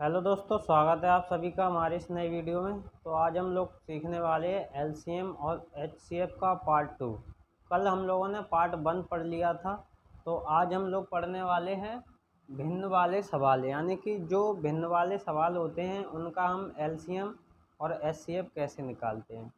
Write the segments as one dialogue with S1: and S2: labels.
S1: Hello दोस्तों, स्वागत है आप सभी का हमारे इस नई वीडियो में। तो आज हम लोग सीखने वाले हैं एलसीएम और एचसीएफ का पार्ट 2। कल हम लोगों ने पार्ट 1 पढ़ लिया था। तो आज हम लोग पढ़ने वाले हैं भिन्न वाले सवाल, यानी कि जो भिन्न वाले सवाल होते हैं उनका हम एलसीएम और एचसीएफ कैसे निकालते हैं।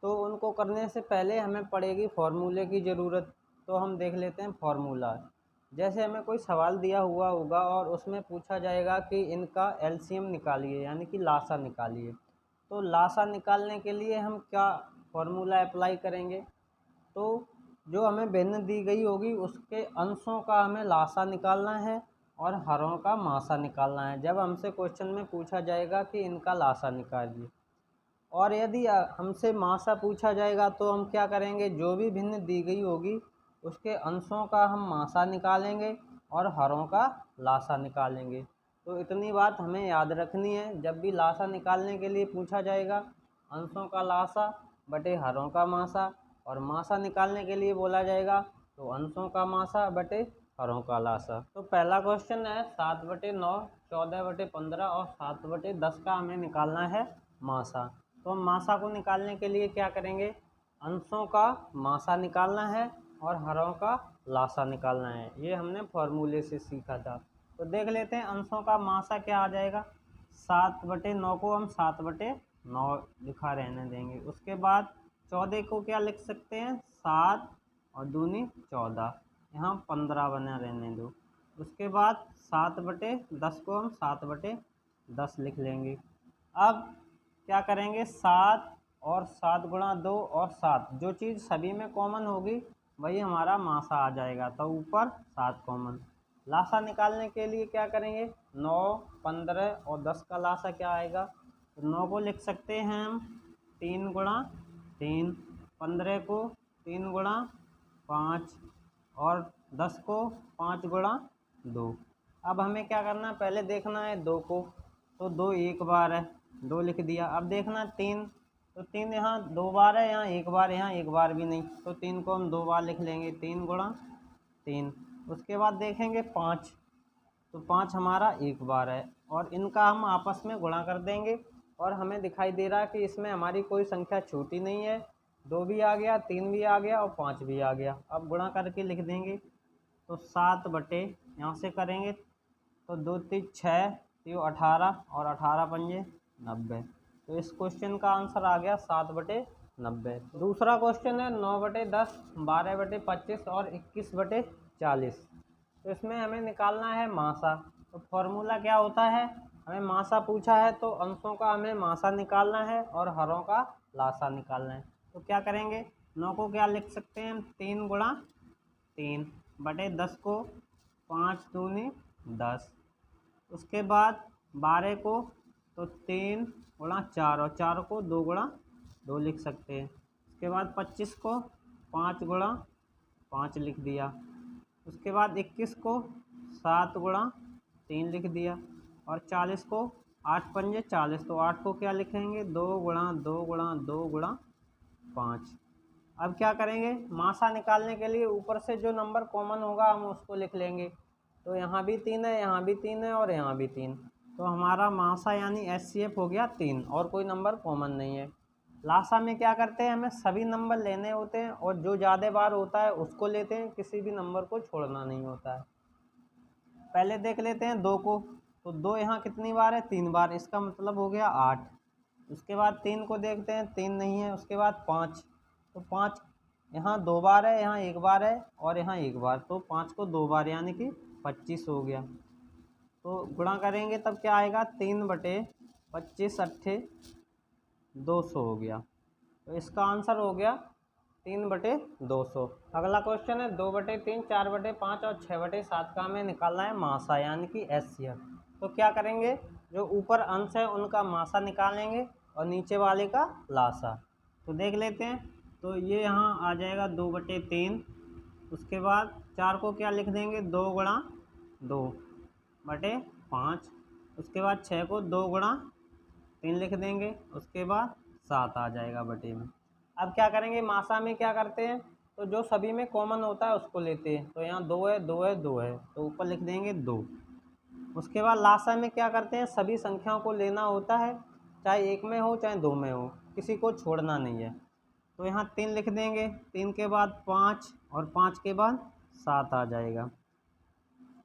S1: तो उनको करने से पहले हमें पड़ेगी फार्मूले की ज़रूरत। तो हम देख लेते हैं फार्मूला। जैसे हमें कोई सवाल दिया हुआ होगा और उसमें पूछा जाएगा कि इनका एलसीएम निकालिए, यानी कि लासा निकालिए। तो लासा निकालने के लिए हम क्या फार्मूला अप्लाई करेंगे? तो जो हमें भिन्न दी गई होगी उसके अंशों का हमें लासा निकालना है और हरों का मासा निकालना है। जब हमसे क्वेश्चन में पूछा जाएगा कि इनका लासा निकालिए, और यदि हमसे मासा पूछा जाएगा तो हम क्या करेंगे, जो भी भिन्न दी गई होगी उसके अंशों का हम मासा निकालेंगे और हरों का लासा निकालेंगे। तो इतनी बात हमें याद रखनी है, जब भी लासा निकालने के लिए पूछा जाएगा अंशों का लासा बटे हरों का मासा, और मासा निकालने के लिए बोला जाएगा तो अंशों का मासा बटे हरों का लासा। तो पहला क्वेश्चन है 7/9, 14/15 और 7/10 का हमें निकालना है मासा। तो हम मासा को निकालने के लिए क्या करेंगे, अंशों का मासा निकालना है और हरों का लासा निकालना है। ये हमने फॉर्मूले से सीखा था। तो देख लेते हैं अंशों का मासा क्या आ जाएगा। 7/9 को हम 7/9 लिखा रहने देंगे। उसके बाद 14 को क्या लिख सकते हैं, 7 और दूनी 14, यहाँ 15 बना रहने दो। उसके बाद 7/10 को हम 7/10 लिख लेंगे। अब क्या करेंगे, 7 और 7 गुणा 2 और 7, जो चीज़ सभी में कॉमन होगी वही हमारा मासा आ जाएगा। तो ऊपर 7 कॉमन। लासा निकालने के लिए क्या करेंगे, 9, 15 और 10 का लासा क्या आएगा। तो 9 को लिख सकते हैं हम 3 गुणा 3, 15 को 3 गुणा 5 और 10 को 5 गुणा 2। अब हमें क्या करना है, पहले देखना है 2 को। तो 2 एक बार है, 2 लिख दिया। अब देखना 3, तो 3 यहाँ 2 बार है, यहाँ एक बार, यहाँ एक बार भी नहीं। तो 3 को हम 2 बार लिख लेंगे, 3 गुणा 3। उसके बाद देखेंगे 5, तो 5 हमारा एक बार है, और इनका हम आपस में गुणा कर देंगे। और हमें दिखाई दे रहा है कि इसमें हमारी कोई संख्या छोटी नहीं है। 2 भी आ गया, 3 भी आ गया और 5 भी आ गया। अब गुणा करके लिख देंगे। तो 7 बटे, यहाँ से करेंगे तो 2 3 6, तो 18 और 18 पंजे 90। तो इस क्वेश्चन का आंसर आ गया 7/90। दूसरा क्वेश्चन है 9/10, 12/25 और 21/40। तो इसमें हमें निकालना है मासा। तो फॉर्मूला क्या होता है, हमें मासा पूछा है तो अंशों का हमें मासा निकालना है और हरों का लासा निकालना है। तो क्या करेंगे, 9 को क्या लिख सकते हैं, 3 गुणा 3 बटे 10 को 5 दूनी 10। उसके बाद 12 को तो 3 गुणा 4 और 4 को 2 गुणा 2 लिख सकते हैं। उसके बाद 25 को 5 गुणा 5 लिख दिया। उसके बाद 21 को 7 गुणा 3 लिख दिया। और 40 को 8 पंजे 40, तो 8 को क्या लिखेंगे, 2 गुणा 2 गुणा 2 गुणा 5। अब क्या करेंगे, मासा निकालने के लिए ऊपर से जो नंबर कॉमन होगा हम उसको लिख लेंगे। तो यहाँ भी 3 है, यहाँ भी 3 है और यहाँ भी 3। तो हमारा मासा यानी एचसीएफ हो गया 3, और कोई नंबर कॉमन नहीं है। लासा में क्या करते हैं, हमें सभी नंबर लेने होते हैं और जो ज़्यादा बार होता है उसको लेते हैं, किसी भी नंबर को छोड़ना नहीं होता है। पहले देख लेते हैं 2 को। तो 2 यहाँ कितनी बार है, 3 बार, इसका मतलब हो गया 8। उसके बाद 3 को देखते हैं, 3 नहीं है। उसके बाद 5, तो 5 यहाँ 2 बार है, यहाँ एक बार है और यहाँ एक बार, तो 5 को 2 बार यानी कि 25 हो गया। तो गुणा करेंगे तब क्या आएगा, 3/25 अट्ठे 200 हो गया। तो इसका आंसर हो गया 3/200। अगला क्वेश्चन है 2/3, 4/5 और 6/7 का हमें निकालना है मासा यानी कि एचसीएफ। तो क्या करेंगे, जो ऊपर अंश है उनका मासा निकालेंगे और नीचे वाले का लासा। तो देख लेते हैं। तो ये यहाँ आ जाएगा 2/3। उसके बाद 4 को क्या लिख देंगे, 2 गुणा 2 बटे 5। उसके बाद 6 को 2 गुणा 3 लिख देंगे। उसके बाद 7 आ जाएगा बटे में। अब क्या करेंगे, मासा में क्या करते हैं, तो जो सभी में कॉमन होता है उसको लेते हैं। तो यहाँ 2 है, 2 है, 2 है, तो ऊपर लिख देंगे 2। उसके बाद लासा में क्या करते हैं, सभी संख्याओं को लेना होता है, चाहे एक में हो चाहे दो में हो, किसी को छोड़ना नहीं है। तो यहाँ 3 लिख देंगे, 3 के बाद 5 और 5 के बाद 7 आ जाएगा।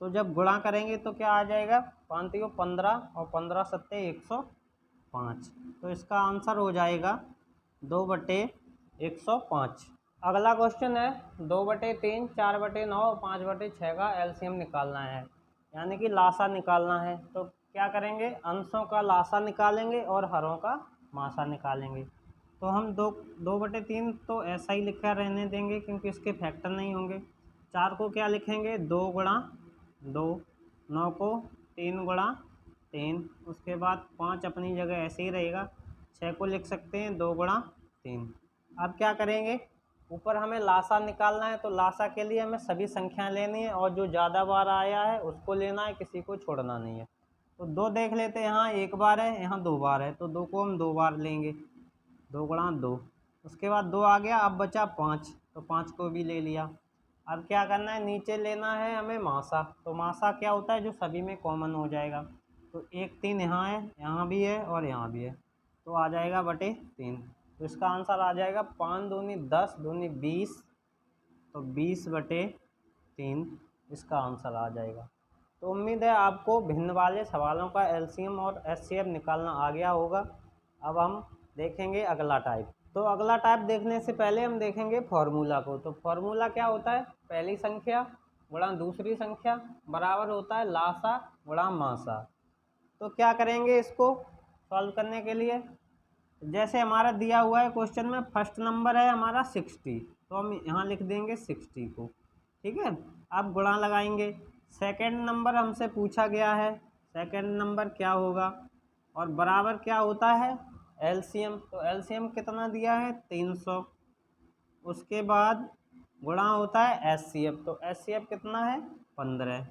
S1: तो जब गुणा करेंगे तो क्या आ जाएगा, 5 3 15 और 15 7 105। तो इसका आंसर हो जाएगा 2/105। अगला क्वेश्चन है 2/3, 4/9 और 5/6 का एलसीएम निकालना है, यानी कि लासा निकालना है। तो क्या करेंगे, अंशों का लासा निकालेंगे और हरों का मासा निकालेंगे। तो हम 2/3 तो ऐसा ही लिखा रहने देंगे क्योंकि इसके फैक्टर नहीं होंगे। 4 को क्या लिखेंगे, 2 गुणा 2, 9 को 3 गुणा 3, उसके बाद 5 अपनी जगह ऐसे ही रहेगा। 6 को लिख सकते हैं 2 गुणा 3। अब क्या करेंगे, ऊपर हमें लासा निकालना है, तो लासा के लिए हमें सभी संख्याएं लेनी है और जो ज़्यादा बार आया है उसको लेना है, किसी को छोड़ना नहीं है। तो 2 देख लेते हैं, यहाँ 1 बार है, यहाँ 2 बार है, तो 2 को हम 2 बार लेंगे, 2 गुणा 2। उसके बाद 2 आ गया, अब बचा 5, तो 5 को भी ले लिया। अब क्या करना है, नीचे लेना है हमें मासा। तो मासा क्या होता है, जो सभी में कॉमन हो जाएगा। तो 1 3 यहाँ है, यहाँ भी है और यहाँ भी है, तो आ जाएगा बटे 3। तो इसका आंसर आ जाएगा 5 दूनी 10 दूनी 20, तो 20/3 इसका आंसर आ जाएगा। तो उम्मीद है आपको भिन्न वाले सवालों का एलसीएम और एचसीएफ निकालना आ गया होगा। अब हम देखेंगे अगला टाइप। तो अगला टाइप देखने से पहले हम देखेंगे फॉर्मूला को। तो फॉर्मूला क्या होता है, पहली संख्या गुणा दूसरी संख्या बराबर होता है लासा गुणा मासा। तो क्या करेंगे इसको सॉल्व करने के लिए, जैसे हमारा दिया हुआ है क्वेश्चन में, फर्स्ट नंबर है हमारा 60, तो हम यहाँ लिख देंगे 60 को, ठीक है। अब गुणा लगाएंगे, सेकंड नंबर हमसे पूछा गया है, सेकंड नंबर क्या होगा, और बराबर क्या होता है एलसीएम। तो एलसीएम कितना दिया है 300। उसके बाद गुणा होता है एचसीएफ, तो एचसीएफ कितना है 15।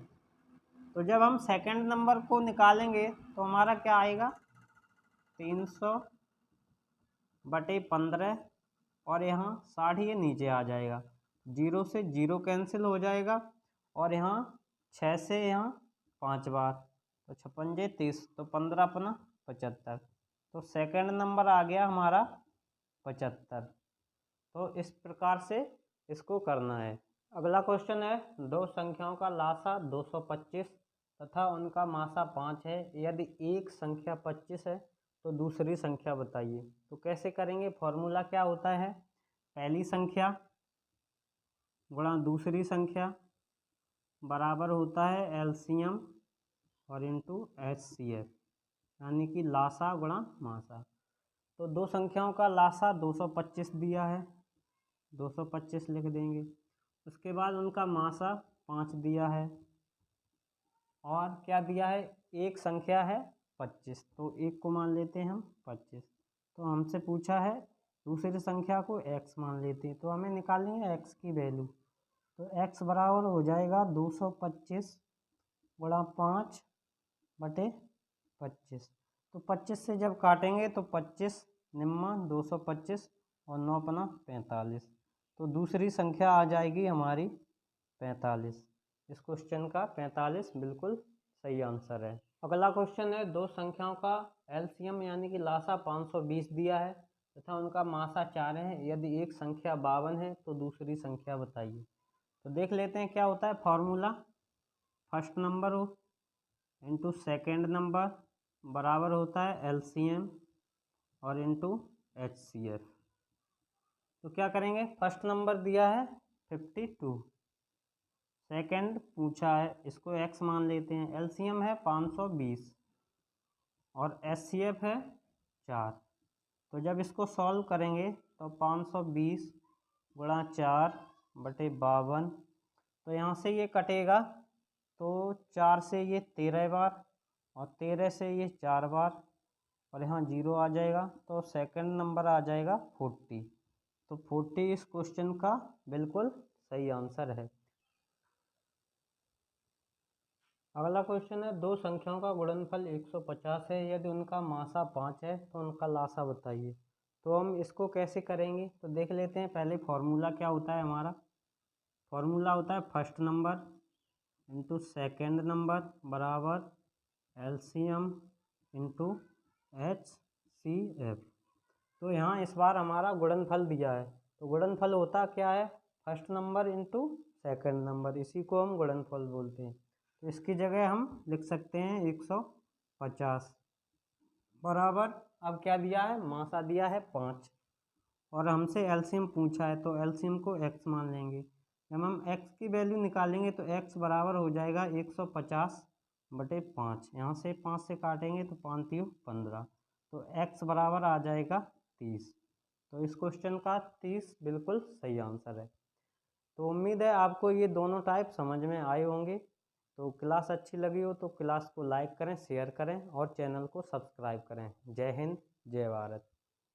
S1: तो जब हम सेकंड नंबर को निकालेंगे तो हमारा क्या आएगा 300/15, और यहाँ 60 ये नीचे आ जाएगा, 0 से 0 कैंसिल हो जाएगा, और यहाँ 6 से यहाँ 5 बार, तो 56 30, तो 15 अपना 75। तो सेकंड नंबर आ गया हमारा 75। तो इस प्रकार से इसको करना है। अगला क्वेश्चन है, दो संख्याओं का लासा 225 तथा उनका मासा 5 है, यदि एक संख्या 25 है तो दूसरी संख्या बताइए। तो कैसे करेंगे, फॉर्मूला क्या होता है, पहली संख्या गुणा दूसरी संख्या बराबर होता है एलसीएम और इंटू एचसीएफ, यानी कि लासा गुणा मासा। तो दो संख्याओं का लासा 225 दिया है, 225 लिख देंगे। उसके बाद उनका मासा 5 दिया है, और क्या दिया है, एक संख्या है 25, तो एक को मान लेते हैं हम 25। तो हमसे पूछा है दूसरी संख्या को x मान लेते हैं, तो हमें निकालनी है x की वैल्यू। तो x बराबर हो जाएगा 225 गुणा 5/25। तो 25 से जब काटेंगे तो 25 निम्मा 225 और 9 अपना 45, तो दूसरी संख्या आ जाएगी हमारी 45। इस क्वेश्चन का 45 बिल्कुल सही आंसर है। अगला क्वेश्चन है, दो संख्याओं का एलसीएम यानी कि लासा 520 दिया है तथा उनका मासा 4 है, यदि एक संख्या 52 है तो दूसरी संख्या बताइए। तो देख लेते हैं क्या होता है फॉर्मूला, फर्स्ट नंबर हो इंटू सेकेंड नंबर बराबर होता है एलसीएम और इंटू एचसीएफ। तो क्या करेंगे, फर्स्ट नंबर दिया है 52, सेकंड पूछा है, इसको x मान लेते हैं, एलसीएम है 520 और एचसीएफ है 4। तो जब इसको सॉल्व करेंगे तो 520 गुणा 4/52, तो यहाँ से ये कटेगा, तो 4 से ये 13 बार और 13 से ये 4 बार, और यहाँ 0 आ जाएगा, तो सेकंड नंबर आ जाएगा 40। तो 40 इस क्वेश्चन का बिल्कुल सही आंसर है। अगला क्वेश्चन है, दो संख्याओं का गुणनफल 150 है, यदि उनका मासा 5 है तो उनका लासा बताइए। तो हम इसको कैसे करेंगे, तो देख लेते हैं। पहले फॉर्मूला क्या होता है हमारा, फॉर्मूला होता है first number into second number बराबर LCM इंटू HCF। तो यहाँ इस बार हमारा गुणनफल दिया है, तो गुणनफल होता क्या है, first number into second number, इसी को हम गुणनफल बोलते हैं। तो इसकी जगह हम लिख सकते हैं 150 बराबर, अब क्या दिया है, मासा दिया है 5 और हमसे एलसीएम पूछा है, तो एलसीएम को x मान लेंगे। जब हम x की वैल्यू निकालेंगे तो x बराबर हो जाएगा 150/5, यहाँ से 5 से काटेंगे तो 5 3 15, तो x बराबर आ जाएगा 30। तो इस क्वेश्चन का 30 बिल्कुल सही आंसर है। तो उम्मीद है आपको ये दोनों टाइप समझ में आए होंगे। तो क्लास अच्छी लगी हो तो क्लास को लाइक करें, शेयर करें और चैनल को सब्सक्राइब करें। जय हिंद, जय भारत।